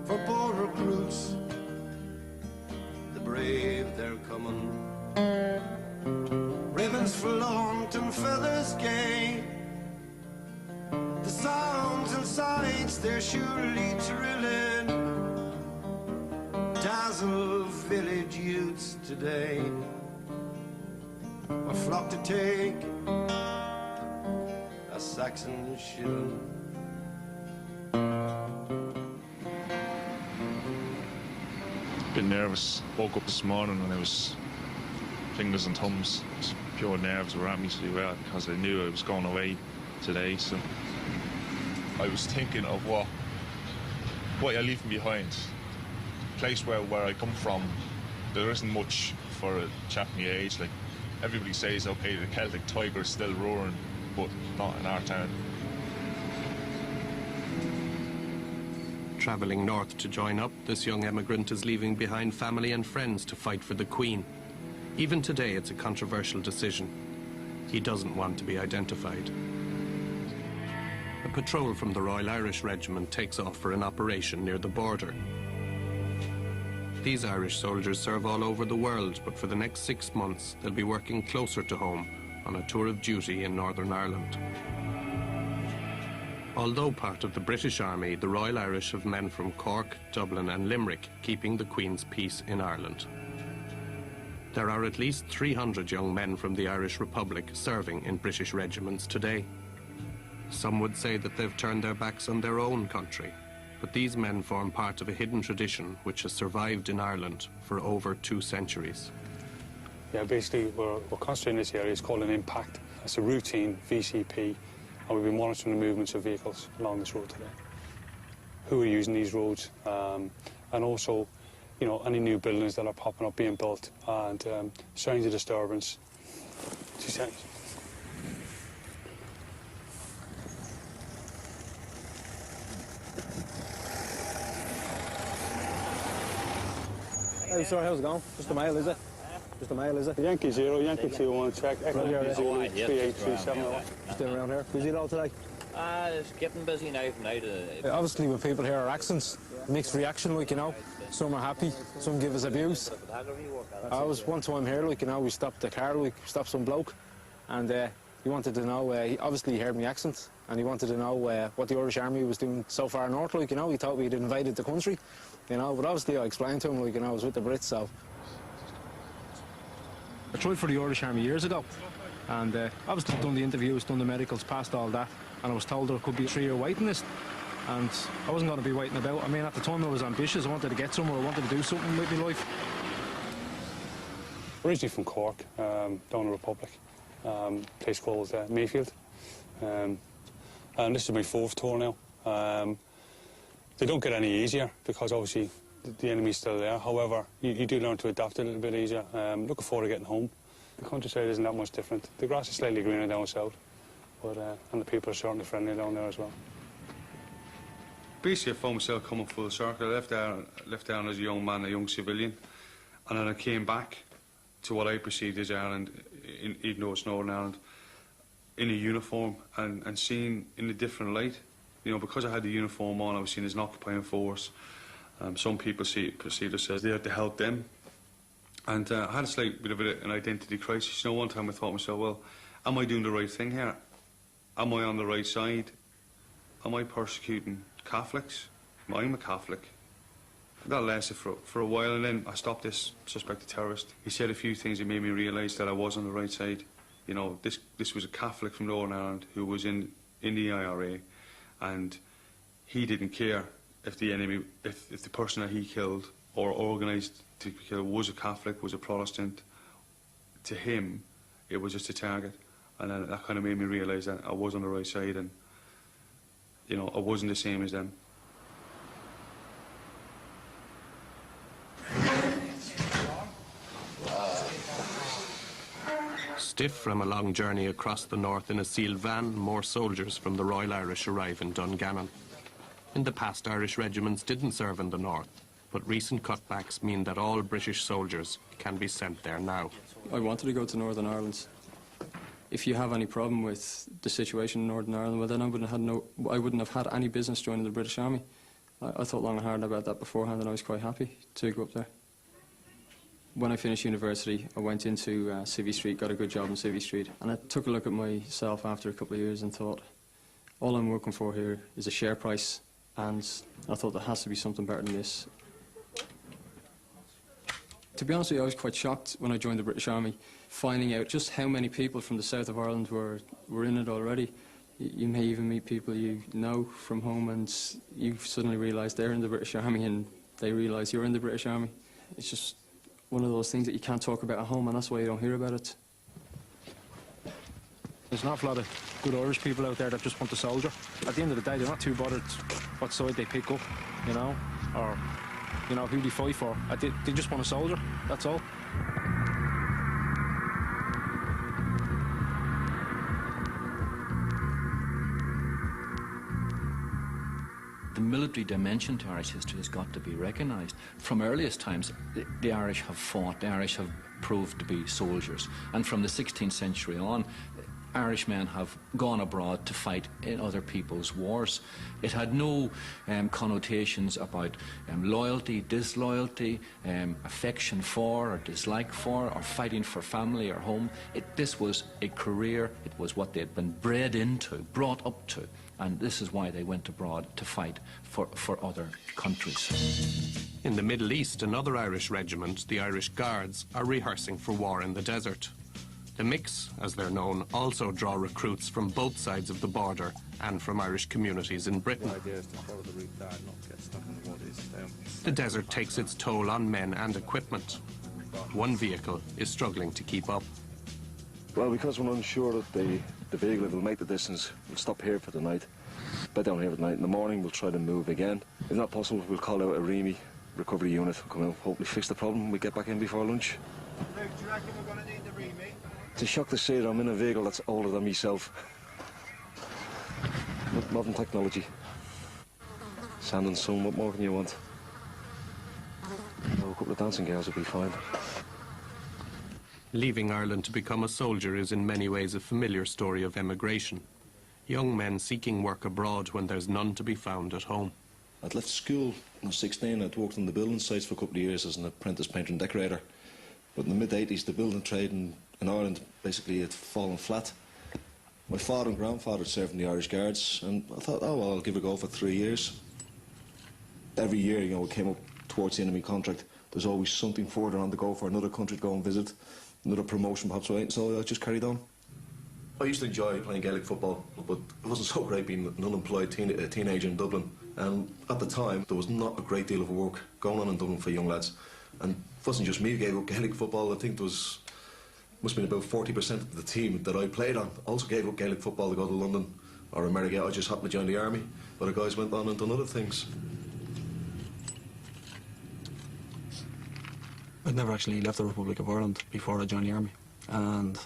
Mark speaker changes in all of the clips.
Speaker 1: for poor recruits. The brave, they're coming. Ravens flaunt and feathers gay. The songs and sights they're surely trilling dazzle village youths today. A flock to take a Saxon shilling.
Speaker 2: Bit nervous. Woke up this morning and I was fingers and thumbs. Pure nerves were at me so well because I knew I was going away today. So I was thinking of what you're leaving behind. The place where I come from, there isn't much for a chap my age. Like everybody says, okay, the Celtic tiger is still roaring, but not in our town.
Speaker 3: Travelling north to join up, this young emigrant is leaving behind family and friends to fight for the Queen. Even today, it's a controversial decision. He doesn't want to be identified. A patrol from the Royal Irish Regiment takes off for an operation near the border. These Irish soldiers serve all over the world, but for the next 6 months, they'll be working closer to home on a tour of duty in Northern Ireland. Although part of the British Army, the Royal Irish have men from Cork, Dublin and Limerick keeping the Queen's peace in Ireland. There are at least 300 young men from the Irish Republic serving in British regiments today. Some would say that they've turned their backs on their own country, but these men form part of a hidden tradition which has survived in Ireland for over 2 centuries.
Speaker 4: Yeah, basically we're concentrating in this area. It's called an impact. It's a routine VCP, and we've been monitoring the movements of vehicles along this road today. Who are using these roads, and also, you know, any new buildings that are popping up, being built, and signs of disturbance. 2 seconds.
Speaker 5: Hey, sorry, how's it going? Just a mail, is it? Just a mail, is it?
Speaker 4: Yankee 0, Yankee 2-1, check. Echo 03837.
Speaker 5: Still around here? Busy at all today?
Speaker 6: It's getting busy now from now to...
Speaker 5: Obviously, when people hear our accents, mixed reaction, like, you know. Some are happy, some give us abuse. I was one time here, like, you know, we stopped the car, we stopped some bloke, and he wanted to know, obviously he heard my accent, and he wanted to know what the Irish Army was doing so far north, like, you know. He thought we'd invaded the country, you know, but obviously I explained to him, like, you know, I was with the Brits, so... I tried for the Irish Army years ago, and obviously done the interviews, done the medicals, passed all that, and I was told there could be a 3-year waiting list, and I wasn't going to be waiting about. I mean, at the time I was ambitious, I wanted to get somewhere, I wanted to do something with my life.
Speaker 4: Originally from Cork, down the Republic, a place called Mayfield, and this is my 4th tour now. They don't get any easier because obviously the enemy's still there. However, you do learn to adapt a little bit easier. Looking forward to getting home. The countryside isn't that much different. The grass is slightly greener down south, but and the people are certainly friendly down there as well. Basically, I found myself coming full circle. I left down as a young man, a young civilian, and then I came back to what I perceived as Ireland, even though it's Northern Ireland, in a uniform and seen in a different light. You know, because I had the uniform on, I was seen as an occupying force. Some people perceive us as there to help them. And I had a slight bit of an identity crisis. You know, one time I thought to myself, well, am I doing the right thing here? Am I on the right side? Am I persecuting Catholics? I'm a Catholic. That lasted for a while, and then I stopped this suspected terrorist. He said a few things that made me realise that I was on the right side. You know, this was a Catholic from Northern Ireland who was in the IRA, and he didn't care if the enemy, if the person that he killed or organised to kill was a Catholic, was a Protestant. To him, it was just a target, and then that kind of made me realise that I was on the right side, and you know, I wasn't the same as them.
Speaker 3: Stiff from a long journey across the north in a sealed van, more soldiers from the Royal Irish arrive in Dungannon. In the past, Irish regiments didn't serve in the north, but recent cutbacks mean that all British soldiers can be sent there now.
Speaker 7: I wanted to go to Northern Ireland. If you have any problem with the situation in Northern Ireland, well then I wouldn't have had any business joining the British Army. I thought long and hard about that beforehand, and I was quite happy to go up there. When I finished university, I went into Civvy Street, got a good job in Civvy Street, and I took a look at myself after a couple of years and thought, all I'm working for here is a share price, and I thought there has to be something better than this. To be honest with you, I was quite shocked when I joined the British Army, finding out just how many people from the south of Ireland were in it already. You may even meet people you know from home, and you suddenly realise they're in the British Army and they realise you're in the British Army. It's just one of those things that you can't talk about at home, and that's why you don't hear about it.
Speaker 5: There's an awful lot of good Irish people out there that just want to soldier. At the end of the day, they're not too bothered what side they pick up, you know, or, you know, who they fight for. They just want to soldier, that's all.
Speaker 8: The military dimension to Irish history has got to be recognised. From earliest times, the Irish have fought, the Irish have proved to be soldiers. And from the 16th century on, Irishmen have gone abroad to fight in other people's wars. It had no connotations about loyalty, disloyalty, affection for or dislike for, or fighting for family or home. This was a career, it was what they had been bred into, brought up to. And this is why they went abroad to fight for other countries.
Speaker 3: In the Middle East, another Irish regiment, the Irish Guards, are rehearsing for war in the desert. The Mix, as they're known, also draw recruits from both sides of the border and from Irish communities in Britain.
Speaker 9: The idea is to follow the route down, not get stuck in the bodies.
Speaker 3: The desert takes its toll on men and equipment. One vehicle is struggling to keep up.
Speaker 10: Well, because we're unsure that the vehicle, if it'll make the distance, we'll stop here for the night. Bed down here for the night. In the morning, we'll try to move again. If not possible, we'll call out a REME recovery unit. We'll come out, hopefully fix the problem. We get back in before lunch.
Speaker 1: Luke, do you reckon we're going to need the REME?
Speaker 10: It's a shock to see that I'm in a vehicle that's older than myself. Modern technology. Sand and sun, what more can you want? Oh, a couple of dancing girls will be fine.
Speaker 3: Leaving Ireland to become a soldier is in many ways a familiar story of emigration. Young men seeking work abroad when there's none to be found at home.
Speaker 11: I'd left school when I was 16. I'd worked on the building sites for a couple of years as an apprentice painter and decorator. But in the mid-80s, the building trade in Ireland basically had fallen flat. My father and grandfather served in the Irish Guards, and I thought, oh, well, I'll give it a go for 3 years. Every year, you know, it came up towards the end of my contract. There's always something further on the go for another country to go and visit, another promotion perhaps, right? So I just carried on. I used to enjoy playing Gaelic football, but it wasn't so great being an unemployed teenager in Dublin. And at the time, there was not a great deal of work going on in Dublin for young lads. And it wasn't just me who gave up Gaelic football. I think there was, must have been about 40% of the team that I played on also gave up Gaelic football to go to London or America. I just happened to join the army, but the guys went on and done other things.
Speaker 12: I'd never actually left the Republic of Ireland before I joined the army, and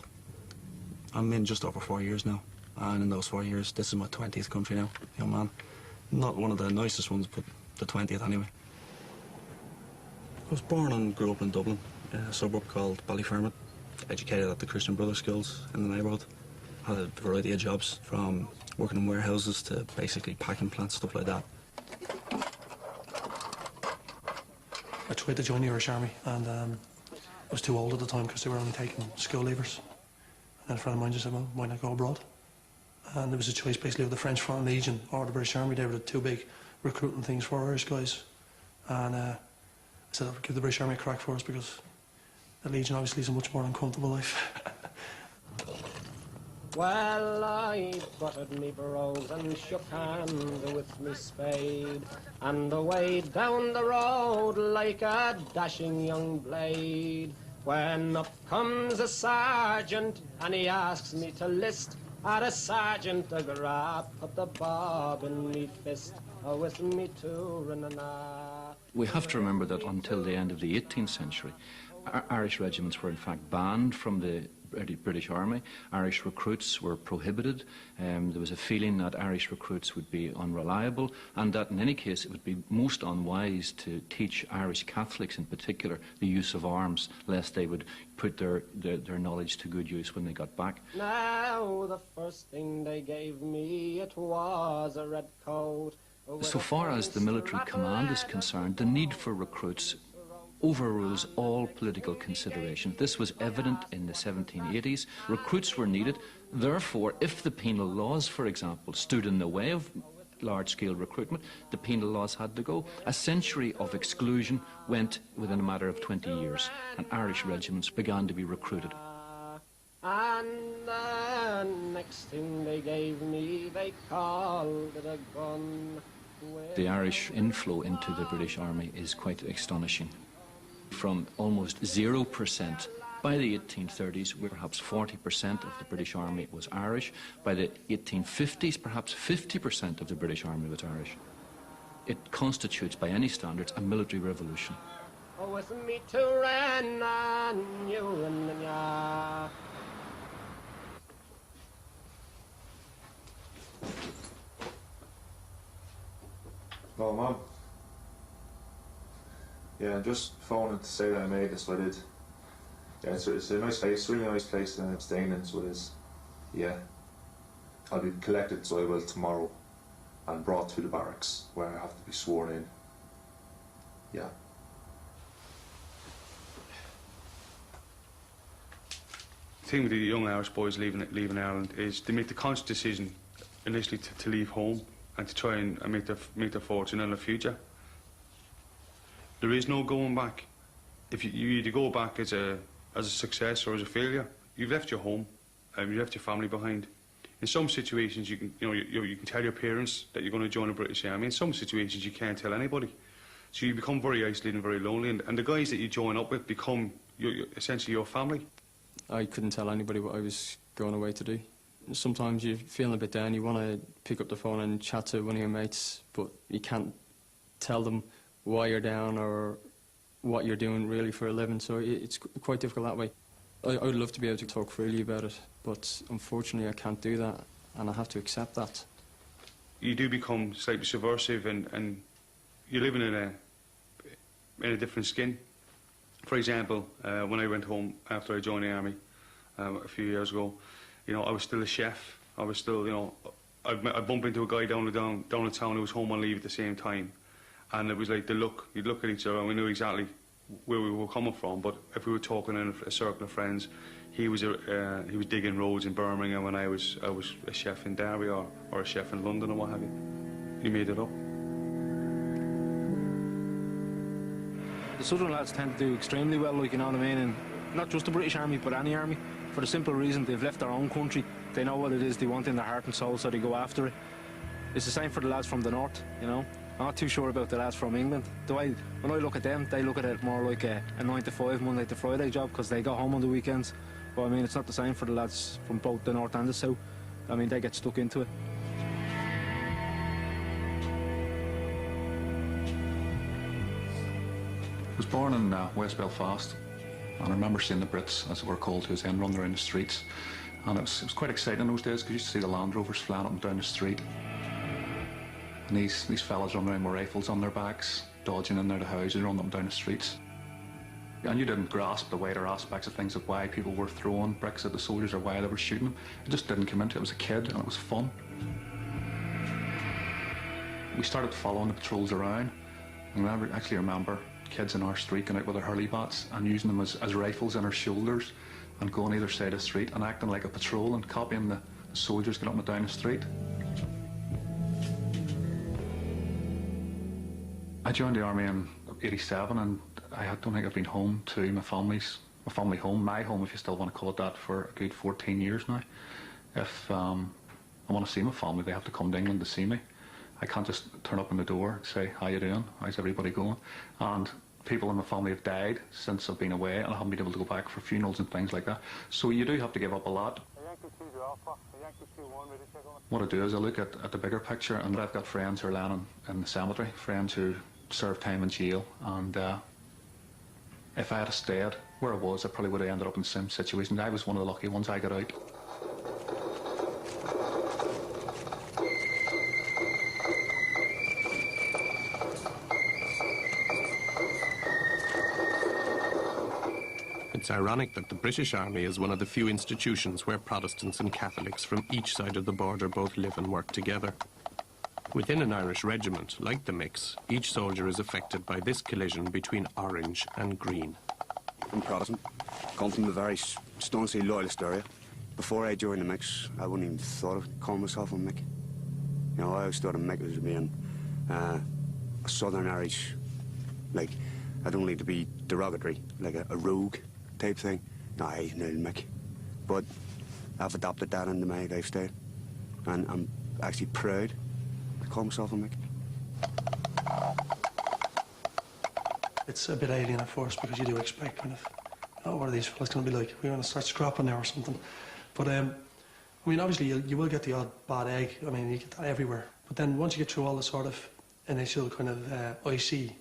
Speaker 12: I'm in just over 4 years now, and in those 4 years, this is my 20th country now, young man. Not one of the nicest ones, but the 20th anyway. I was born and grew up in Dublin, a suburb called Ballyfermot, educated at the Christian Brothers schools in the neighbourhood. Had a variety of jobs, from working in warehouses to basically packing plants, stuff like that.
Speaker 13: I tried to join the Irish Army, and I was too old at the time because they were only taking school leavers. And a friend of mine just said, well, why not go abroad? And there was a choice basically of the French Front Legion or the British Army. They were the two big recruiting things for Irish guys. And I said I would give the British Army a crack for us because the Legion obviously is a much more uncomfortable life.
Speaker 14: Well, I buttered me brogues and shook hands with me spade, and away down the road like a dashing young blade, when up comes a sergeant and he asks me to list. At a sergeant a grab, put the bob in me fist, with me to
Speaker 8: We have to remember that until the end of the 18th century, Irish regiments were in fact banned from the British Army. Irish recruits were prohibited. There was a feeling that Irish recruits would be unreliable, and that in any case it would be most unwise to teach Irish Catholics in particular the use of arms, lest they would put their knowledge to good use when they got back.
Speaker 14: Now the first thing they gave me, it was a red coat,
Speaker 8: So far as the military command is concerned, the need for recruits overrules all political consideration. This was evident in the 1780s. Recruits were needed. Therefore, if the penal laws, for example, stood in the way of large-scale recruitment, the penal laws had to go. A century of exclusion went within a matter of 20 years, and Irish regiments began to be recruited.
Speaker 14: And the next thing they gave me, they called it a gun.
Speaker 8: The Irish inflow into the British Army is quite astonishing. From almost 0%, by the 1830s, perhaps 40% of the British Army was Irish. By the 1850s, perhaps 50% of the British Army was Irish. It constitutes, by any standards, a military revolution.
Speaker 14: Oh, with me to run and you and ya.
Speaker 2: Oh, Mum. Yeah, I'm just phoning to say that I made this, what I did. Yeah, it's a nice place, really nice place, and I'm staying in, so it is. Yeah. I'll be collected, so I will, tomorrow, and brought to the barracks, where I have to be sworn in. Yeah.
Speaker 4: The thing with the young Irish boys leaving Ireland is they make the conscious decision initially to leave home and to try and make their fortune in the future. There is no going back. If you either go back as a success or as a failure, you've left your home and you've left your family behind. In some situations, you can tell your parents that you're going to join the British Army. In some situations, you can't tell anybody. So you become very isolated and very lonely, and the guys that you join up with become essentially your family.
Speaker 7: I couldn't tell anybody what I was going away to do. Sometimes you're feeling a bit down, you want to pick up the phone and chat to one of your mates, but you can't tell them why you're down or what you're doing really for a living, so it's quite difficult that way. I would love to be able to talk freely about it, but unfortunately I can't do that, and I have to accept that.
Speaker 4: You do become slightly subversive, and you're living in a different skin. For example, when I went home after I joined the army a few years ago, I was still a chef. I was still, I bumped into a guy down the town who was home on leave at the same time. And it was like you'd look at each other and we knew exactly where we were coming from. But if we were talking in a circle of friends, he was digging roads in Birmingham and I was a chef in Derby or a chef in London or what have you. He made it up.
Speaker 5: The Southern lads tend to do extremely well, like, you know what I mean, and not just the British Army, but any army, for the simple reason they've left their own country. They know what it is they want in their heart and soul, so they go after it. It's the same for the lads from the north, I'm not too sure about the lads from England. When I look at them, they look at it more like a 9-to-5, Monday to Friday job, because they go home on the weekends. But I mean, it's not the same for the lads from both the north and the south. I mean, they get stuck into it.
Speaker 15: I was born in West Belfast, and I remember seeing the Brits, as they were called, who was then running around the streets. And it was quite exciting in those days, because you used to see the Land Rovers flying up and down the street. And these fellas running around with rifles on their backs, dodging in there to houses, running up and down the streets. And you didn't grasp the wider aspects of things, of why people were throwing bricks at the soldiers or why they were shooting them. It just didn't come into it. I was a kid and it was fun. We started following the patrols around, and I actually remember kids in our street going out with their hurley bats and using them as rifles on their shoulders and going either side of the street and acting like a patrol and copying the soldiers going up and down the street. I joined the army in '87, and I don't think I've been home to my family home, my home, if you still want to call it that, for a good 14 years now. If I want to see my family, they have to come to England to see me. I can't just turn up in the door and say, how you doing, how's everybody going? And people in my family have died since I've been away, and I haven't been able to go back for funerals and things like that. So you do have to give up a lot. What I do is I look at the bigger picture, and I've got friends who are lying in the cemetery, friends who served time in jail, and if I had stayed where I was, I probably would have ended up in the same situation. I was one of the lucky ones. I got out.
Speaker 3: It's ironic that the British Army is one of the few institutions where Protestants and Catholics from each side of the border both live and work together. Within an Irish regiment, like the mix, each soldier is affected by this collision between orange and green.
Speaker 16: I'm Protestant, come from a very staunchly loyalist area. Before I joined the mix, I wouldn't even thought of calling myself a Mick. You know, I always thought of Mick as being a Southern Irish, like, I don't need to be derogatory, like a rogue type thing. No, he's no Mick. But I've adopted that into my lifestyle, and I'm actually proud to call myself a Mick.
Speaker 13: It's a bit alien at first because you do expect kind of, oh, what are these fellas going to be like? We're going to start scrapping now or something. But, I mean, obviously you will get the odd bad egg. I mean, you get that everywhere. But then once you get through all the sort of initial kind of icy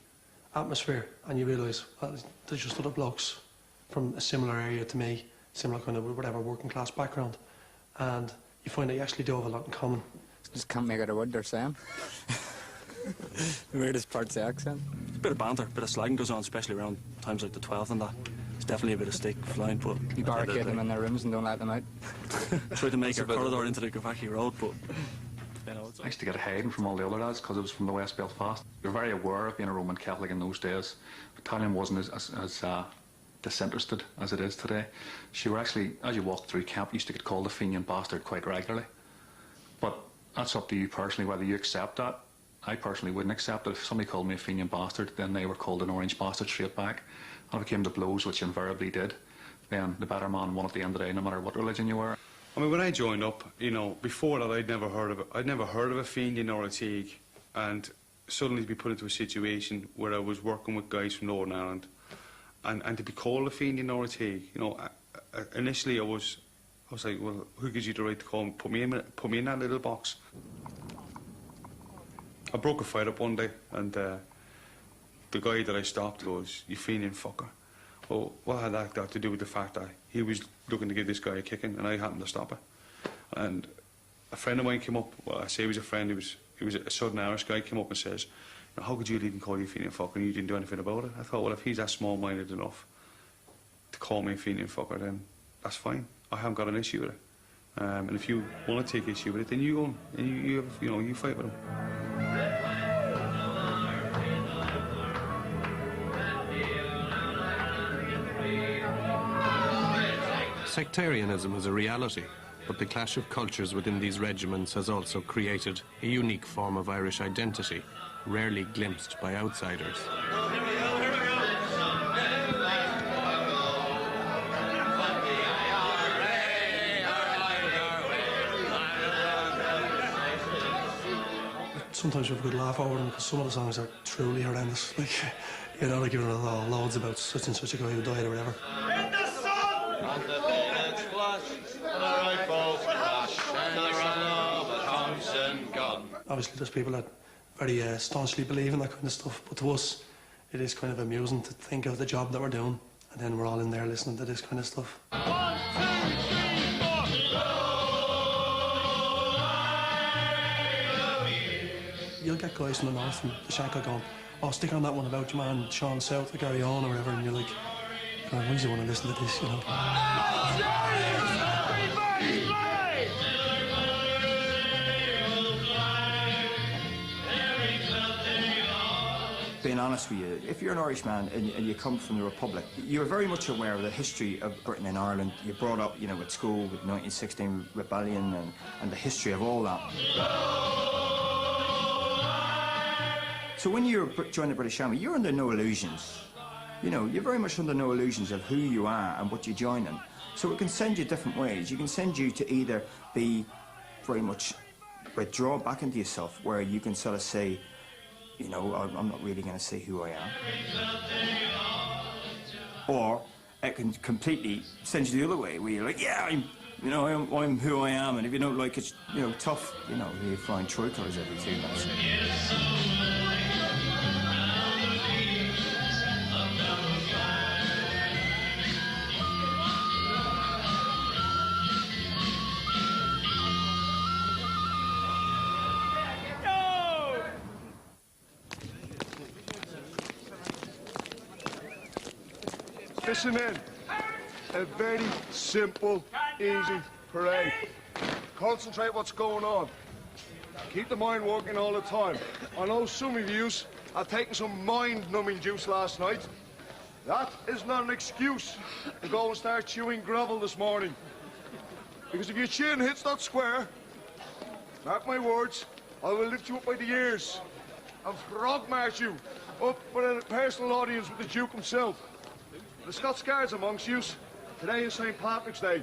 Speaker 13: atmosphere and you realise, well, there's just other blokes from a similar area to me, similar kind of whatever working class background, and you find that you actually do have a lot in common.
Speaker 17: Just can't make out a word they're saying. The weirdest part's the accent.
Speaker 12: A bit of banter, a bit of slang goes on, especially around times like the 12th and that. There's definitely a bit of stick flying, but...
Speaker 17: You barricade them in their rooms and don't let them out.
Speaker 12: Try to make a corridor into the Gavaki Road, but... You know,
Speaker 15: I used to get a hiding from all the other lads because it was from the West Belfast. You're very aware of being a Roman Catholic in those days. Battalion wasn't as disinterested as it is today. So you were actually, as you walked through camp, you used to get called a Fenian bastard quite regularly. But that's up to you personally, whether you accept that. I personally wouldn't accept it. If somebody called me a Fenian bastard, then they were called an orange bastard straight back. And it came to blows, which invariably did. Then the better man won at the end of the day, no matter what religion you were.
Speaker 4: I mean, when I joined up, you know, before that I'd never heard of it. I'd never heard of a Fenian or a Teague, and suddenly to be put into a situation where I was working with guys from Northern Ireland, and to be called a Fenian or a Teague, you know, initially I was like, well, who gives you the right to call me, put me in that little box? I broke a fight up one day, and the guy that I stopped goes, "You Fenian fucker." Well, what had that got to do with the fact that he was looking to give this guy a kicking, and I happened to stop it? And a friend of mine came up. Well, I say he was a friend. He was a Southern Irish guy. Came up and says, "You know, how could you even call you a Fenian fucker and you didn't do anything about it?" I thought, well, if he's that small-minded enough to call me a Fenian fucker, then that's fine. I haven't got an issue with it. And if you want to take issue with it, then you go and you fight with him.
Speaker 3: Sectarianism is a reality, but the clash of cultures within these regiments has also created a unique form of Irish identity, rarely glimpsed by outsiders.
Speaker 13: Sometimes we have a good laugh over them because some of the songs are truly horrendous. Like, you know, like you're loads about such and such a guy who died or whatever.
Speaker 1: In the sun! And the bullets flash, and the rifles crash, and the run of a Thompson gun.
Speaker 13: Obviously, there's people that very staunchly believe in that kind of stuff, but to us, it is kind of amusing to think of the job that we're doing, and then we're all in there listening to this kind of stuff.
Speaker 1: 1, 2, 3, 4.
Speaker 13: You'll get guys from the north, from the Shankill going, "Oh, stick on that one about your man Sean South, or Gary On, or whatever," and you're like, "God, why does he want to listen to this, you know?"
Speaker 18: Being honest with you, if you're an Irishman and you come from the Republic, you're very much aware of the history of Britain and Ireland. You're brought up, you know, at school with 1916 rebellion and the history of all that. So when you join the British Army, you're under no illusions. You know, you're very much under no illusions of who you are and what you're joining. So it can send you different ways. You can send you to either be very much withdraw back into yourself, where you can sort of say, you know, I'm not really going to say who I am. Or it can completely send you the other way, where you're like, yeah, I'm who I am, and if you don't like it, you know, tough. You know, you're flying tricolours every 2 months.
Speaker 1: Listen in. A very simple, easy parade. Concentrate what's going on.
Speaker 19: Keep the mind working all the time. I know some of yous have taken some mind-numbing juice last night. That is not an excuse to go and start chewing gravel this morning. Because if your chin hits that square, mark my words, I will lift you up by the ears and frog march you up for a personal audience with the Duke himself. The Scots Guards amongst yous, today is St. Patrick's Day,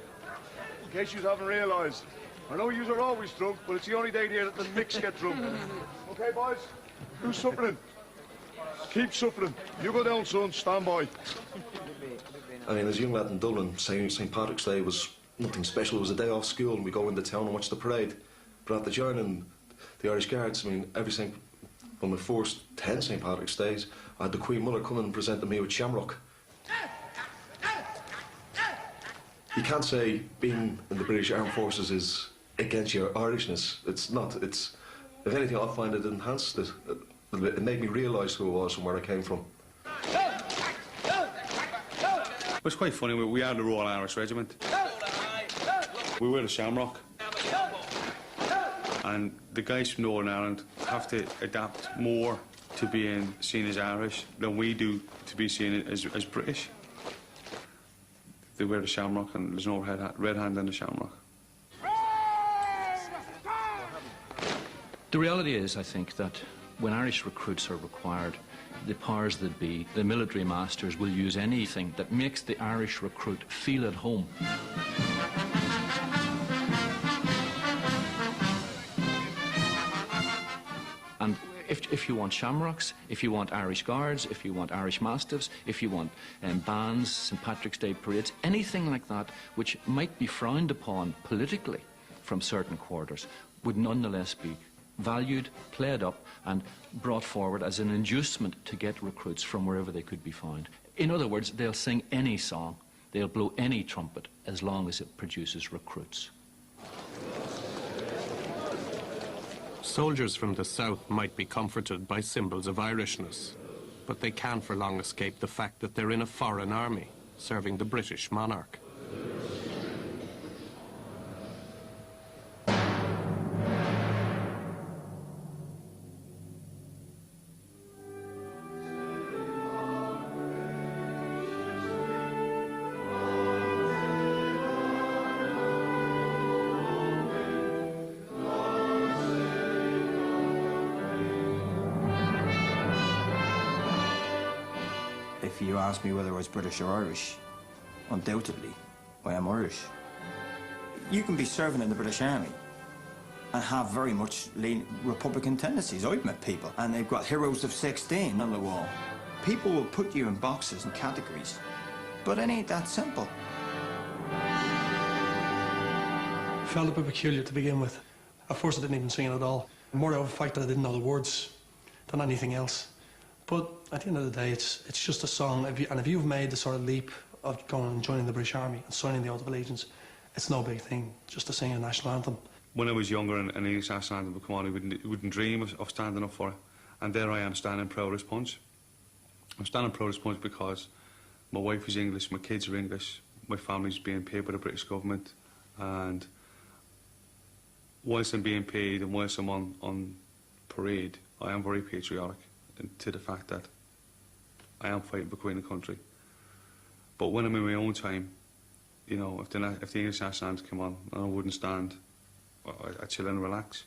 Speaker 19: in case you haven't realised. I know yous are always drunk, but it's the only day here that the mix get drunk. Okay, boys? Who's suppling? Keep suppling. You go down, son. Stand by.
Speaker 11: I mean, as a young lad in Dublin, St. Patrick's Day was nothing special. It was a day off school and we go into town and watch the parade. But after joining the Irish Guards, I mean, on my first 10 St. Patrick's Days, I had the Queen Mother come in and present me with shamrock. You can't say being in the British Armed Forces is against your Irishness. It's not. It's, if anything, I find it enhanced it. It made me realise who I was and where I came from.
Speaker 4: It's quite funny, we are the Royal Irish Regiment. We wear the shamrock. And the guys from Northern Ireland have to adapt more to being seen as Irish than we do to be seen as British. They wear the shamrock and there's no red hand in the shamrock.
Speaker 8: The reality is, I think, that when Irish recruits are required, the powers that be, the military masters, will use anything that makes the Irish recruit feel at home. And if you want shamrocks, if you want Irish Guards, if you want Irish Mastiffs, if you want bands, St. Patrick's Day parades, anything like that which might be frowned upon politically from certain quarters would nonetheless be valued, played up and brought forward as an inducement to get recruits from wherever they could be found. In other words, they'll sing any song, they'll blow any trumpet as long as it produces recruits.
Speaker 3: Soldiers from the south might be comforted by symbols of Irishness, but they can't for long escape the fact that they're in a foreign army, serving the British monarch.
Speaker 18: If you ask me whether I was British or Irish, undoubtedly, I am Irish. You can be serving in the British Army and have very much Republican tendencies. I've met people, and they've got heroes of 16 on the wall. People will put you in boxes and categories, but it ain't that simple.
Speaker 13: I felt a bit peculiar to begin with. At first I didn't even sing it at all. More of the fact that I didn't know the words than anything else. But at the end of the day, it's just a song. And if you've made the sort of leap of going and joining the British Army and signing the oath of allegiance, it's no big thing just to sing a national anthem.
Speaker 4: When I was younger and the English national anthem would come on, I wouldn't dream of standing up for it. And there I am standing proud as punch. I'm standing proud as punch because my wife is English, my kids are English, my family's being paid by the British government, and whilst I'm being paid and whilst I'm on parade, I am very patriotic to the fact that I am fighting for Queen and country. But when I'm in my own time, you know, if the English national anthem came on, and I wouldn't stand, I'd chill and relax.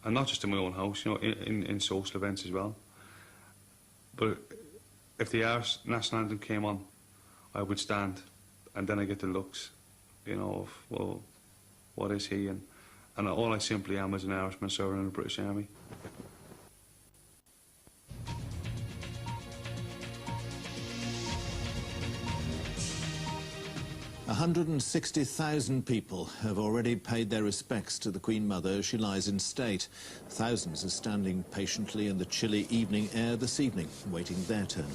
Speaker 4: And not just in my own house, you know, in social events as well. But if the Irish national anthem came on, I would stand, and then I get the looks, you know, of, well, what is he? And all I simply am is an Irishman serving in the British Army.
Speaker 20: A 160,000 people have already paid their respects to the Queen Mother as she lies in state. Thousands are standing patiently in the chilly evening air this evening, waiting their turn.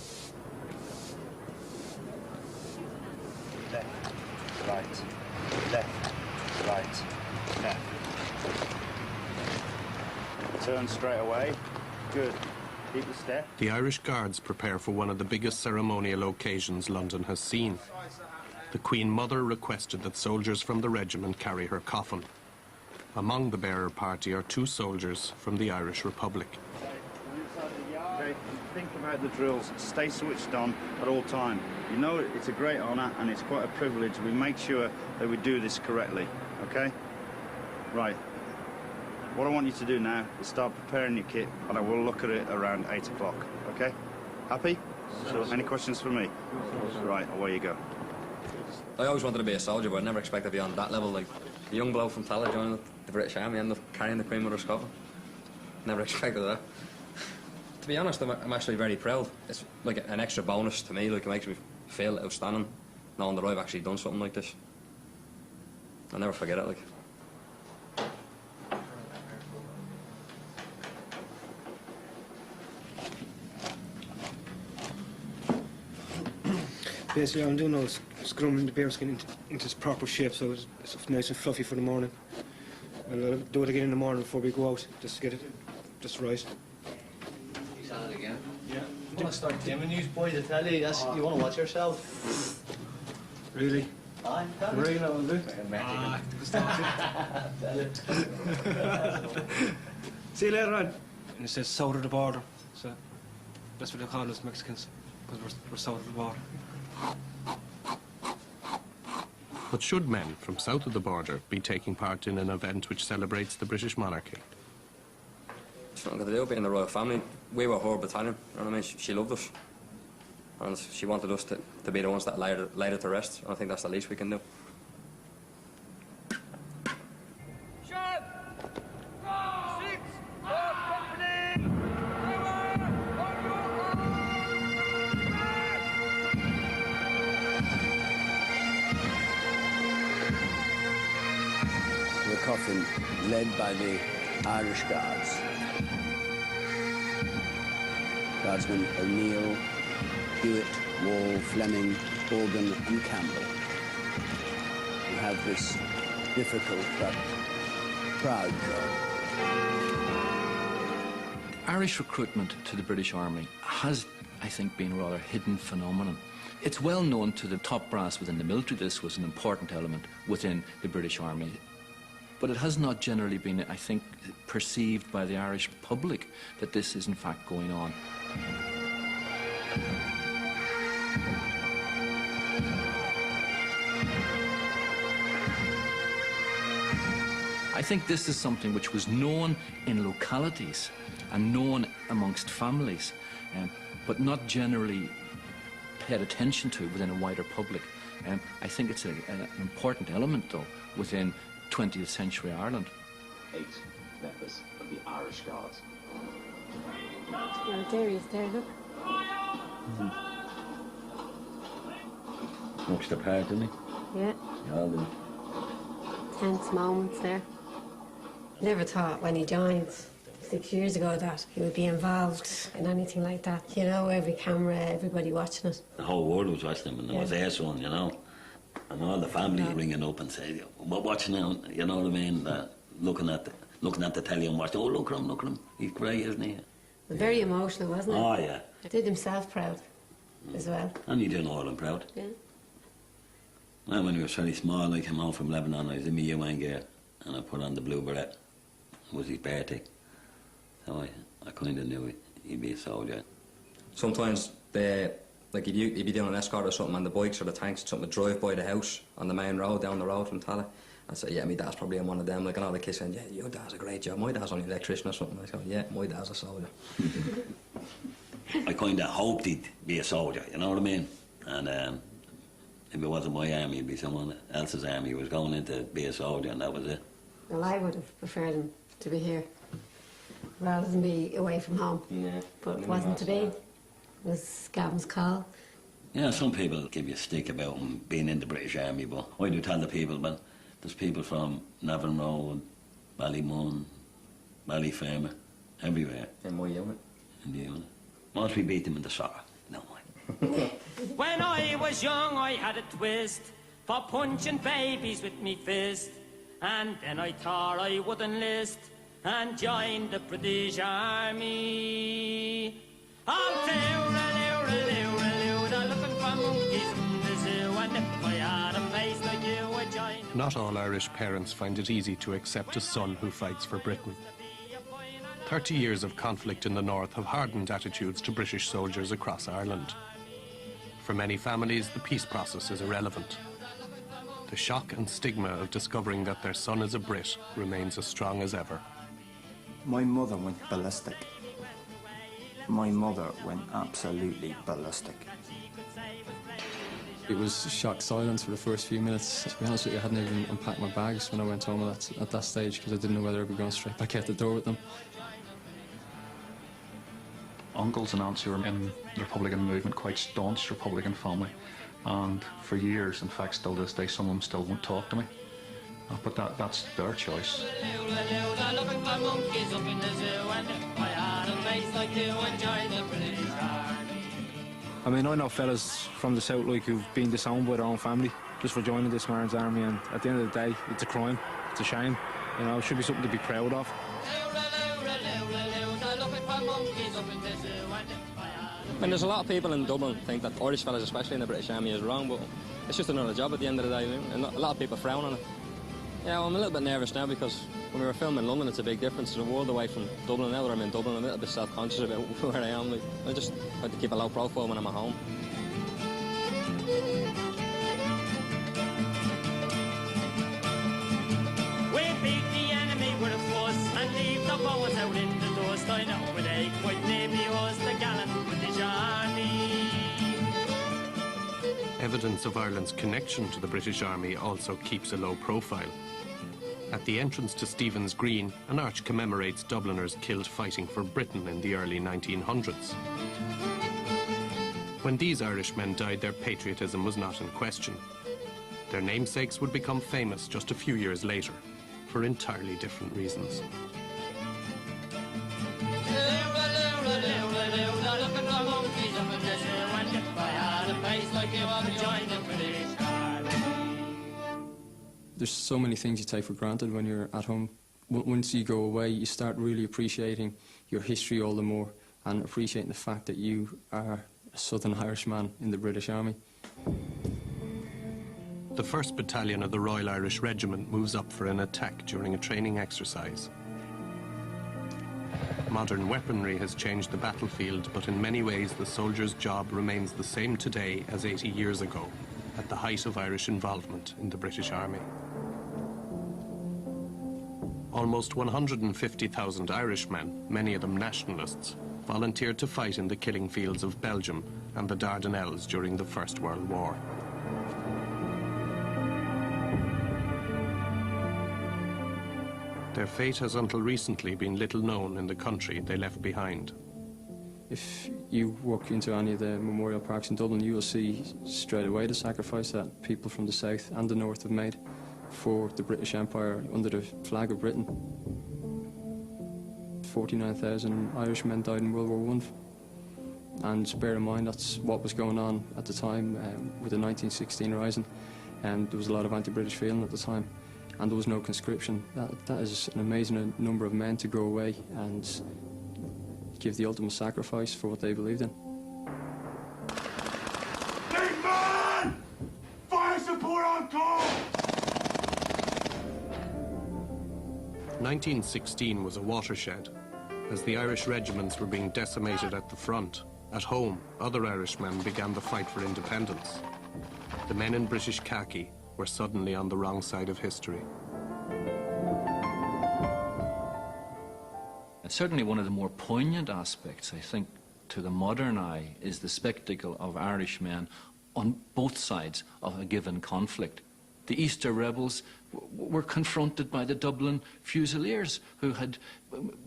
Speaker 21: Left, right, left, right, left. Turn straight away. Good. Keep the step.
Speaker 3: The Irish Guards prepare for one of the biggest ceremonial occasions London has seen. The Queen Mother requested that soldiers from the regiment carry her coffin. Among the bearer party are 2 soldiers from the Irish Republic.
Speaker 21: Okay, think about the drills. Stay switched on at all time. You know it's a great honour and it's quite a privilege. We make sure that we do this correctly, okay? Right. What I want you to do now is start preparing your kit, and I will look at it around 8 o'clock, okay? Happy? Sure. Any questions for me? Right, away you go.
Speaker 6: I always wanted to be a soldier, but I never expected to be on that level. Like, a young bloke from Ballagh joining the British Army, ended up carrying the Queen Mother's coffin. Never expected that. To be honest, I'm actually very proud. It's like an extra bonus to me. Like, it makes me feel outstanding, knowing that I've actually done something like this. I'll never forget it, like.
Speaker 22: Basically, I'm doing those scrumming the bearskin into its proper shape, so it's nice and fluffy for the morning. And I'll do it again in the morning before we go out, just to get it just right.
Speaker 23: He's at it again. Yeah. You want to start dimming you boys, I tell you, you want to watch yourself.
Speaker 22: Really?
Speaker 23: Aye,
Speaker 22: really now, do? See you later on. And it says south of the border, so that's what they call us Mexicans, because we're south of the border.
Speaker 3: But should men from south of the border be taking part in an event which celebrates the British monarchy?
Speaker 6: It's nothing to do with being the royal family. We were her battalion, you know what I mean? She loved us. And she wanted us to be the ones that laid it to rest. And I think that's the least we can do.
Speaker 24: Coffin led by the Irish Guards. Guardsmen O'Neill, Hewitt, Wall, Fleming, Organ and Campbell, who have this difficult but proud job.
Speaker 8: Irish recruitment to the British Army has, I think, been a rather hidden phenomenon. It's well known to the top brass within the military this was an important element within the British Army. But it has not generally been, I think, perceived by the Irish public that this is in fact going on. I think this is something which was known in localities and known amongst families, but not generally paid attention to within a wider public. I think it's an important element, though, within 20th century Ireland.
Speaker 25: 8 members of the Irish Guards.
Speaker 26: Oh, there he is there, look.
Speaker 25: Looks the part, doesn't he?
Speaker 26: Yeah.
Speaker 25: All the
Speaker 26: tense moments there. Never thought when he joined 6 years ago that he would be involved in anything like that. You know, every camera, everybody watching it.
Speaker 25: The whole world was watching him, and it was their son, you know. And all the family ringing up and saying, "Watch now," you know what I mean? Looking at the telly and watching. Oh, look at him! He's great, isn't he?
Speaker 26: Very emotional, wasn't it?
Speaker 25: Oh yeah.
Speaker 26: Did himself proud as well.
Speaker 25: And he did all him proud.
Speaker 26: Yeah.
Speaker 25: Well, when he was very small, I came home from Lebanon. I was in my UN gear, and I put on the blue beret. It was his birthday, so I kind of knew he'd be a soldier.
Speaker 6: Sometimes like if you'd be doing an escort or something, and the bikes or the tanks or something would drive by the house on the main road, down the road from Tallaght. I'd say, yeah, my dad's probably in one of them. Like, and all the kids saying, yeah, your dad's a great job. My dad's only an electrician or something. I go, yeah, my dad's a soldier.
Speaker 25: I kind of hoped he'd be a soldier, you know what I mean? And if it wasn't my army, it'd be someone else's army who was going in to be a soldier, and that was it.
Speaker 26: Well, I would have preferred him to be here rather than be away from home.
Speaker 25: Yeah.
Speaker 26: But it wasn't to be. It was Gavin's call.
Speaker 25: Yeah, some people give you a stick about him being in the British Army, but I do tell the people, but there's people from Navan Road, Ballymun, Ballyferma, everywhere.
Speaker 6: In my unit.
Speaker 25: In the unit. Once we beat them in the soccer, no mind.
Speaker 27: When I was young, I had a twist for punching babies with me fist. And then I thought I would enlist and join the British Army. All looking for monkeys in the zoo, and if I had a face like you, I'd join.
Speaker 3: Not all Irish parents find it easy to accept a son who fights for Britain. 30 years of conflict in the north have hardened attitudes to British soldiers across Ireland. For many families, the peace process is irrelevant. The shock and stigma of discovering that their son is a Brit remains as strong as ever.
Speaker 18: My mother went ballistic. My mother went absolutely ballistic.
Speaker 2: It was shock silence for the first few minutes. To be honest with you, I hadn't even unpacked my bags when I went home at that stage because I didn't know whether I'd be going straight back out the door with them.
Speaker 15: Uncles and aunts who were in the Republican movement, quite staunch Republican family, and for years, in fact still to this day, some of them still won't talk to me. But that's their choice.
Speaker 22: I mean, I know fellas from the south like who've been disowned by their own family just for joining this man's army, and at the end of the day, it's a crime, it's a shame. You know, it should be something to be proud of.
Speaker 6: I mean, there's a lot of people in Dublin think that Irish fellas, especially in the British Army, is wrong, but it's just another job at the end of the day, and a lot of people frown on it. Yeah, well, I'm a little bit nervous now because when we were filming in London, it's a big difference. There's a world away from Dublin. Now that I'm in Dublin, I'm a little bit self-conscious about where I am. Like, I just like to keep a low profile when I'm at home.
Speaker 27: We beat the enemy with a fuss and leave the boys out in the dust. I know it ain't quite maybe us, the gallant British Army.
Speaker 3: Evidence of Ireland's connection to the British Army also keeps a low profile. At the entrance to Stephen's Green, an arch commemorates Dubliners killed fighting for Britain in the early 1900s. When these Irishmen died, their patriotism was not in question. Their namesakes would become famous just a few years later, for entirely different reasons.
Speaker 2: There's so many things you take for granted when you're at home. Once you go away, you start really appreciating your history all the more and appreciating the fact that you are a Southern Irishman in the British Army.
Speaker 3: The 1st Battalion of the Royal Irish Regiment moves up for an attack during a training exercise. Modern weaponry has changed the battlefield, but in many ways the soldier's job remains the same today as 80 years ago, at the height of Irish involvement in the British Army. Almost 150,000 Irishmen, many of them nationalists, volunteered to fight in the killing fields of Belgium and the Dardanelles during the First World War. Their fate has until recently been little known in the country they left behind.
Speaker 2: If you walk into any of the memorial parks in Dublin, you will see straight away the sacrifice that people from the south and the north have made for the British Empire under the flag of Britain. 49,000 Irishmen died in World War I. And bear in mind that's what was going on at the time with the 1916 Rising, and there was a lot of anti-British feeling at the time, and there was no conscription. That is an amazing number of men to go away and give the ultimate sacrifice for what they believed in.
Speaker 19: Big man! Fire support on call!
Speaker 3: 1916 was a watershed. As the Irish regiments were being decimated at the front, at home, other Irishmen began the fight for independence. The men in British khaki were suddenly on the wrong side of history.
Speaker 8: Certainly one of the more poignant aspects, I think, to the modern eye is the spectacle of Irishmen on both sides of a given conflict. The Easter rebels were confronted by the Dublin Fusiliers, who had,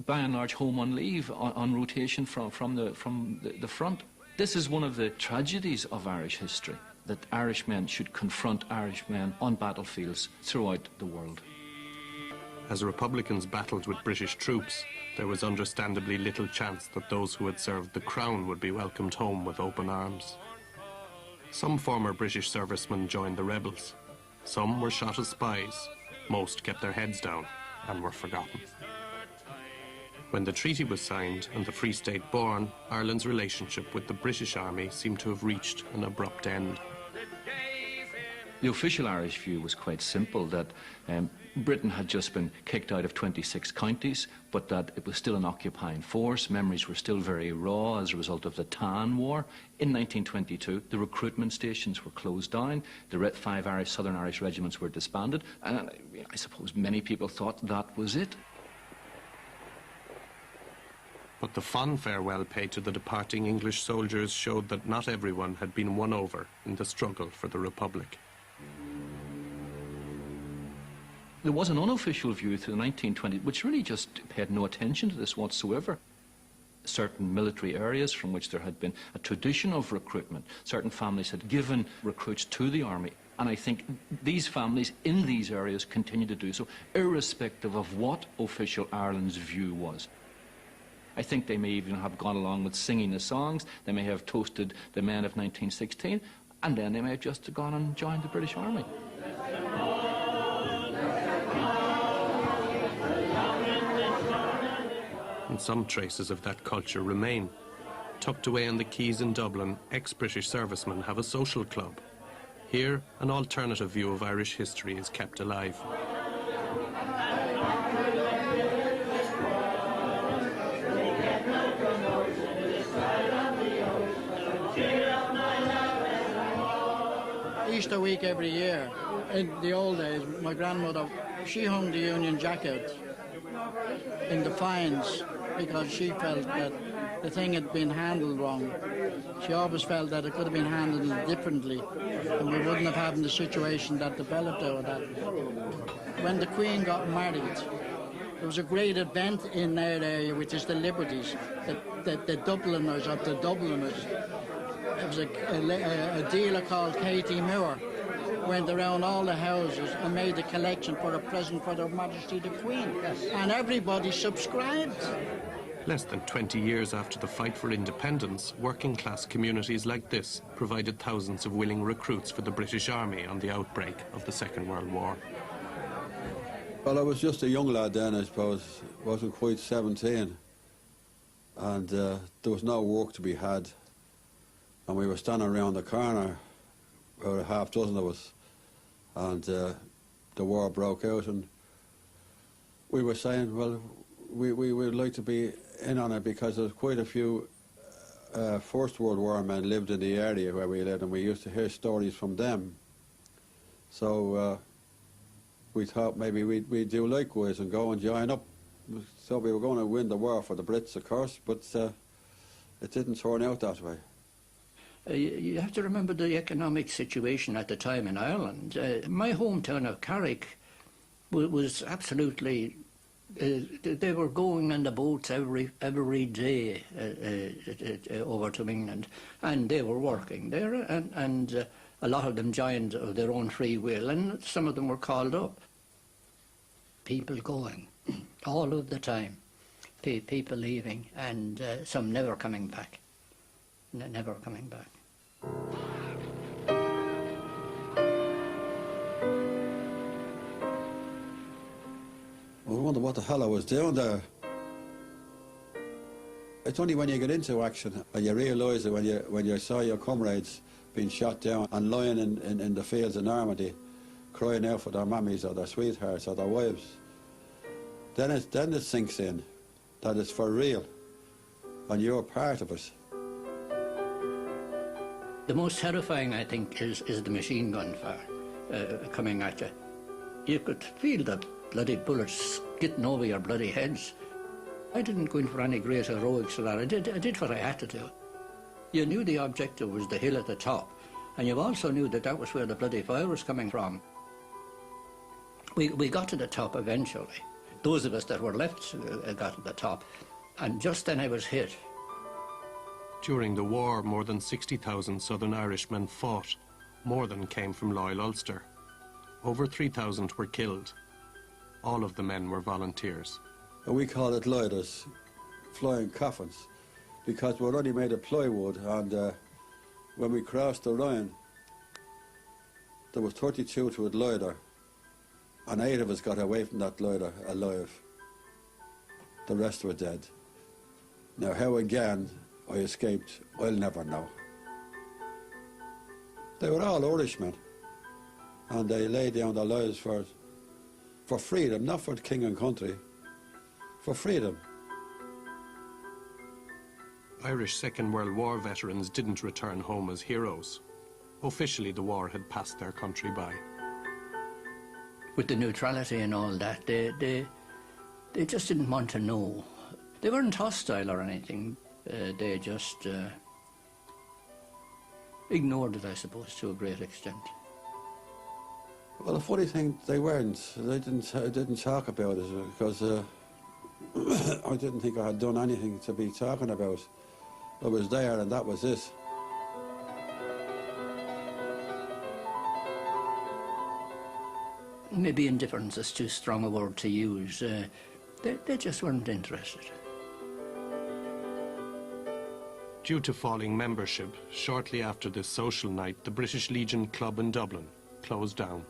Speaker 8: by and large, home on leave, on rotation from the front. This is one of the tragedies of Irish history, that Irishmen should confront Irishmen on battlefields throughout the world.
Speaker 3: As Republicans battled with British troops, there was understandably little chance that those who had served the Crown would be welcomed home with open arms. Some former British servicemen joined the rebels. Some were shot as spies. Most kept their heads down and were forgotten. When the treaty was signed and the Free State born, Ireland's relationship with the British Army seemed to have reached an abrupt end.
Speaker 8: The official Irish view was quite simple, that Britain had just been kicked out of 26 counties, but that it was still an occupying force. Memories were still very raw as a result of the Tan War. In 1922, the recruitment stations were closed down. The 5 Southern Irish regiments were disbanded, and I suppose many people thought that was it.
Speaker 3: But the fond farewell paid to the departing English soldiers showed that not everyone had been won over in the struggle for the Republic.
Speaker 8: There was an unofficial view through the 1920s which really just paid no attention to this whatsoever. Certain military areas from which there had been a tradition of recruitment, certain families had given recruits to the army, and I think these families in these areas continue to do so, irrespective of what official Ireland's view was. I think they may even have gone along with singing the songs, they may have toasted the men of 1916, and then they may have just gone and joined the British Army.
Speaker 3: And some traces of that culture remain. Tucked away on the quays in Dublin, ex-British servicemen have a social club. Here, an alternative view of Irish history is kept alive.
Speaker 5: Easter week every year. In the old days, my grandmother, she hung the Union Jack out in the fines because she felt that the thing had been handled wrong. She always felt that it could have been handled differently and we wouldn't have had the situation that developed out of that. When the Queen got married, there was a great event in that area, which is the Liberties, the Dubliners of the Dubliners. There was a dealer called Katie Moore went around all the houses and made a collection for a present for Her Majesty the Queen. And everybody subscribed.
Speaker 3: Less than 20 years after the fight for independence, working-class communities like this provided thousands of willing recruits for the British Army on the outbreak of the Second World War.
Speaker 7: Well, I was just a young lad then, I suppose. Wasn't quite 17. And there was no work to be had. And we were standing around the corner, about a half dozen of us, and the war broke out, and we were saying, well, we would like to be in on it because there's quite a few First World War men lived in the area where we lived, and we used to hear stories from them. So we thought maybe we'd do likewise and go and join up. So we were going to win the war for the Brits, of course, but it didn't turn out that way.
Speaker 9: You have to remember the economic situation at the time in Ireland. My hometown of Carrick was absolutely... they were going on the boats every day over to England, and they were working there, and a lot of them joined of their own free will, and some of them were called up. People going all of the time, people leaving, and some never coming back. Never coming back.
Speaker 7: I wonder what the hell I was doing there. It's only when you get into action and you realise it when you saw your comrades being shot down and lying in the fields in Normandy, crying out for their mammies or their sweethearts or their wives. Then it sinks in that it's for real and you're part of it.
Speaker 9: The most terrifying, I think, is the machine gun fire coming at you. You could feel the bloody bullets getting over your bloody heads. I didn't go in for any great heroics for that. I did what I had to do. You knew the objective was the hill at the top, and you also knew that that was where the bloody fire was coming from. We got to the top eventually. Those of us that were left got to the top, and just then I was hit.
Speaker 3: During the war, more than 60,000 Southern Irishmen fought. More than came from loyal Ulster. Over 3,000 were killed. All of the men were volunteers.
Speaker 7: And we call it loiders, flying coffins, because we're only made of plywood, and when we crossed the Rhine, there was 32 to a loider, and 8 of us got away from that loider alive. The rest were dead. Now, how again I escaped, I'll never know. They were all Irishmen. and they laid down their lives for freedom, not for king and country, for freedom.
Speaker 3: Irish Second World War veterans didn't return home as heroes. Officially, the war had passed their country by.
Speaker 9: With the neutrality and all that, they just didn't want to know. They weren't hostile or anything. They just ignored it, I suppose, to a great extent.
Speaker 7: Well, the funny thing, they weren't. They didn't talk about it because I didn't think I had done anything to be talking about. I was there and that was it.
Speaker 9: Maybe indifference is too strong a word to use. They just weren't interested.
Speaker 3: Due to falling membership, shortly after this social night, the British Legion Club in Dublin closed down.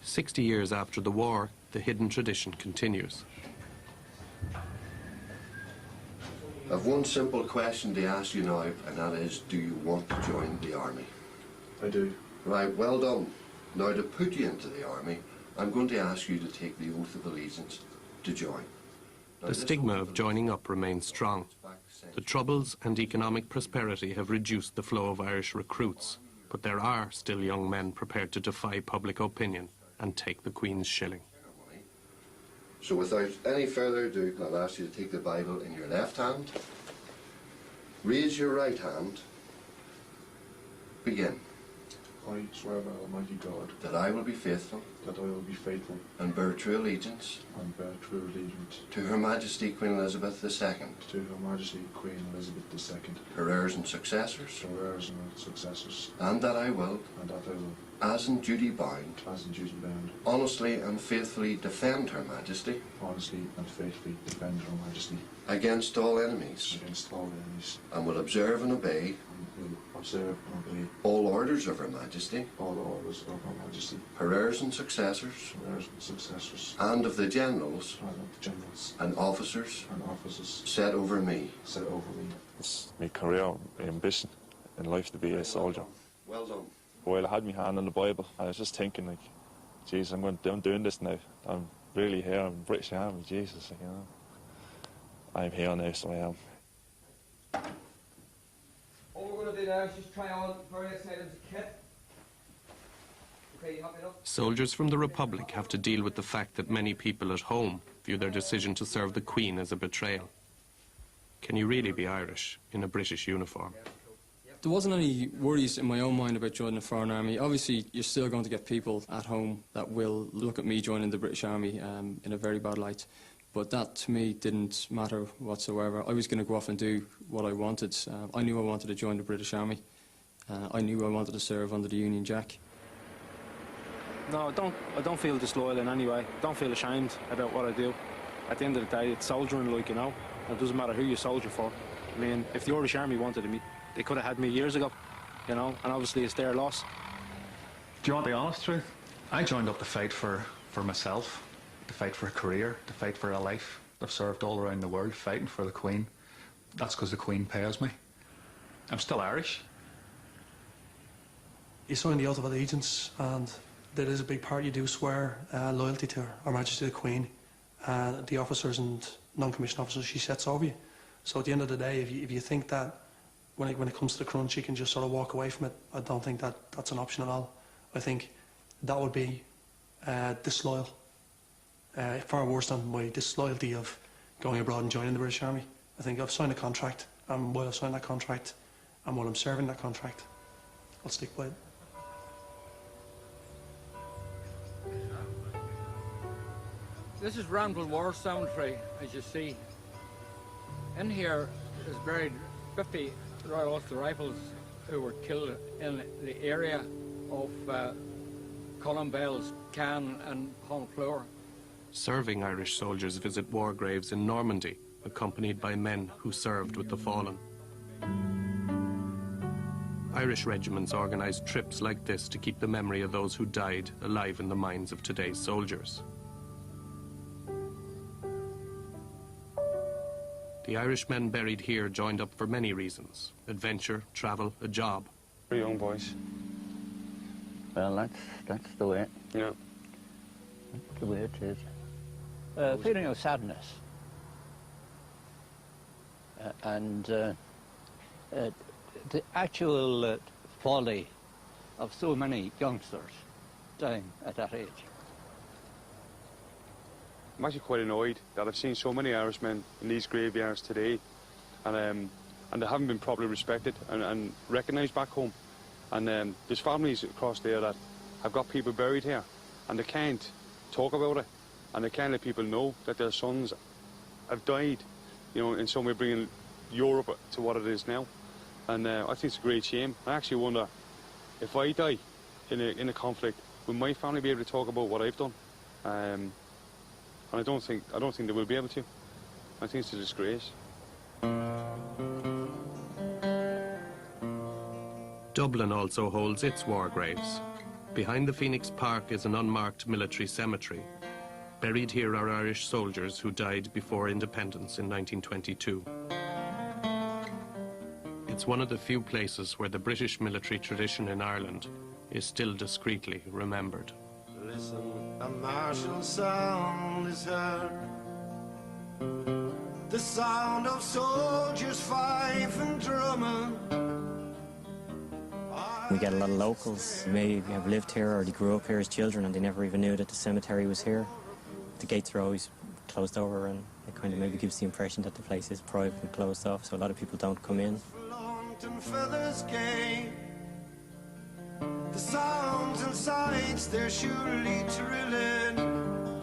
Speaker 3: "60 years after the war, the hidden tradition continues.
Speaker 1: I've one simple question to ask you now, and that is, do you want to join the army?
Speaker 10: I do.
Speaker 1: Right, well done. Now, to put you into the army, I'm going to ask you to take the oath of allegiance to join. Now,
Speaker 3: The stigma of joining up remains strong. The Troubles and economic prosperity have reduced the flow of Irish recruits, but there are still young men prepared to defy public opinion and take the Queen's shilling.
Speaker 1: So without any further ado, I'll ask you to take the Bible in your left hand, raise your right hand, begin.
Speaker 10: I swear by Almighty God
Speaker 1: that I will be faithful
Speaker 10: that I will be faithful
Speaker 1: and bear true allegiance
Speaker 10: and bear true allegiance
Speaker 1: to Her Majesty Queen Elizabeth II,
Speaker 10: to Her Majesty Queen Elizabeth II,
Speaker 1: her heirs and successors,
Speaker 10: her heirs and successors,
Speaker 1: and that I will, as in duty bound, honestly and faithfully defend Her Majesty,
Speaker 10: honestly and faithfully defend Her Majesty
Speaker 1: against all enemies, and will observe and obey all orders of Her Majesty, her heirs and successors, and of the generals and officers set over me.
Speaker 10: It's my career ambition in life to be a soldier.
Speaker 1: Well done.
Speaker 10: While I had my hand on the Bible, I was just thinking, like, geez, I'm doing this now. I'm really here. I'm British Army, Jesus, you know. I'm here now, so I am.
Speaker 11: All we're going to do now is just try on various items of kit. Okay, you happy enough?
Speaker 3: Soldiers from the Republic have to deal with the fact that many people at home view their decision to serve the Queen as a betrayal. Can you really be Irish in a British uniform?
Speaker 2: There wasn't any worries in my own mind about joining the foreign army. Obviously, you're still going to get people at home that will look at me joining the British Army in a very bad light. But that, to me, didn't matter whatsoever. I was going to go off and do what I wanted. I knew I wanted to join the British Army. I knew I wanted to serve under the Union Jack.
Speaker 22: No, I don't feel disloyal in any way. Don't feel ashamed about what I do. At the end of the day, it's soldiering, like, you know. It doesn't matter who you soldier for. I mean, if the Irish Army wanted me, they could have had me years ago, you know, and obviously it's their loss.
Speaker 15: Do you want the honest truth? I joined up to fight for myself, to fight for a career, to fight for a life. I've served all around the world fighting for the Queen. That's because the Queen pays me. I'm still Irish.
Speaker 13: You sign the oath of allegiance, and there is a big part you do swear loyalty to Her Majesty the Queen, the officers and non-commissioned officers she sets over you. So at the end of the day, if you think that when it comes to the crunch, you can just sort of walk away from it, I don't think that's an option at all. I think that would be disloyal. Far worse than my disloyalty of going abroad and joining the British Army. I think I've signed a contract, and while I've signed that contract, and while I'm serving that contract, I'll stick by it.
Speaker 12: This is Ramble War Cemetery, as you see. In here is buried 50 Royal Ulster Rifles who were killed in the area of Columnbells, Cannes and Honfleur.
Speaker 3: Serving Irish soldiers visit war graves in Normandy, accompanied by men who served with the fallen. Irish regiments organise trips like this to keep the memory of those who died alive in the minds of today's soldiers. The Irishmen buried here joined up for many reasons: adventure, travel, a job.
Speaker 10: For young boys.
Speaker 24: Well, that's the way.
Speaker 10: Yeah.
Speaker 24: That's the way it is. Feeling of sadness. And the actual folly of so many youngsters dying at that age.
Speaker 10: I'm actually quite annoyed that I've seen so many Irishmen in these graveyards today, and they haven't been properly respected and recognised back home. And there's families across there that have got people buried here, and they can't talk about it, and they can't let people know that their sons have died, you know, in some way bringing Europe to what it is now. And I think it's a great shame. I actually wonder, if I die in a conflict, will my family be able to talk about what I've done? And I don't think they will be able to. I think it's a disgrace.
Speaker 3: Dublin also holds its war graves. Behind the Phoenix Park is an unmarked military cemetery. Buried here are Irish soldiers who died before independence in 1922. It's one of the few places where the British military tradition in Ireland is still discreetly remembered.
Speaker 4: Listen, a martial sound is heard. The sound of soldiers fife and drumming.
Speaker 14: We get a lot of locals who maybe have lived here or they grew up here as children and they never even knew that the cemetery was here. The gates are always closed over and it kind of maybe gives the impression that the place is private and closed off, so a lot of people don't come in.
Speaker 4: Feathers gay. The sounds and sights they're surely thrilling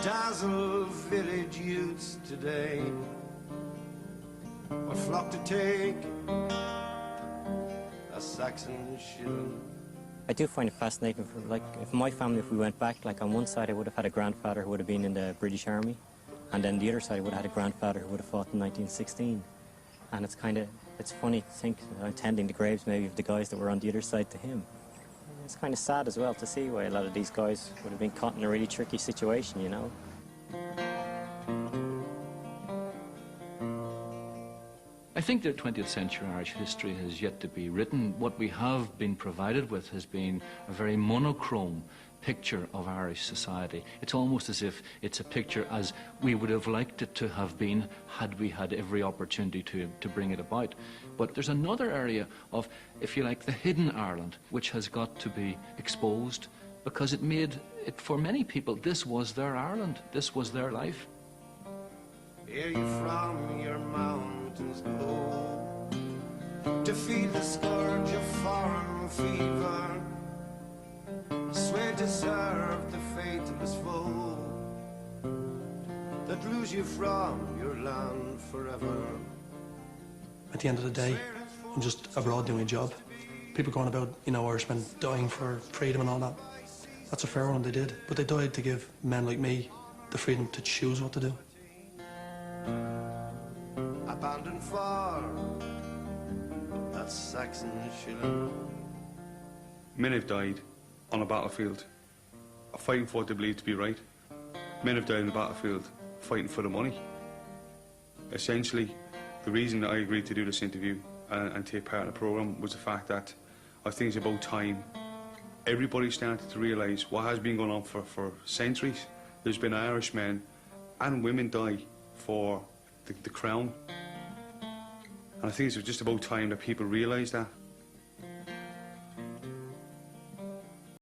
Speaker 4: dazzle village youths today. What flock to take a Saxon shilling.
Speaker 14: I do find it fascinating. For, like, if my family, if we went back, like on one side I would have had a grandfather who would have been in the British Army, and then the other side I would have had a grandfather who would have fought in 1916. And it's kind of, it's funny to think, attending the graves maybe of the guys that were on the other side to him. It's kind of sad as well to see why a lot of these guys would have been caught in a really tricky situation, you know.
Speaker 8: I think that 20th century Irish history has yet to be written. What we have been provided with has been a very monochrome picture of Irish society. It's almost as if it's a picture as we would have liked it to have been had we had every opportunity to bring it about. But there's another area of, if you like, the hidden Ireland, which has got to be exposed because it made it, for many people, this was their Ireland, this was their life.
Speaker 4: Hear you from your mountains go to feed the scourge of foreign fever. Swear to serve the faithless foe that lose you from your land forever.
Speaker 13: At the end of the day, I'm just abroad doing a job. People going about, you know, Irishmen dying for freedom and all that. That's a fair one, they did. But they died to give men like me the freedom to choose what to do.
Speaker 4: Abandoned far, that Saxon shilling.
Speaker 10: Men have died on a battlefield, fighting for what they believe to be right. Men have died on the battlefield, fighting for the money. Essentially, the reason that I agreed to do this interview and take part in the programme was the fact that I think it's about time everybody started to realise what has been going on for centuries. There's been Irish men and women die for the crown. And I think it's just about time that people realise that.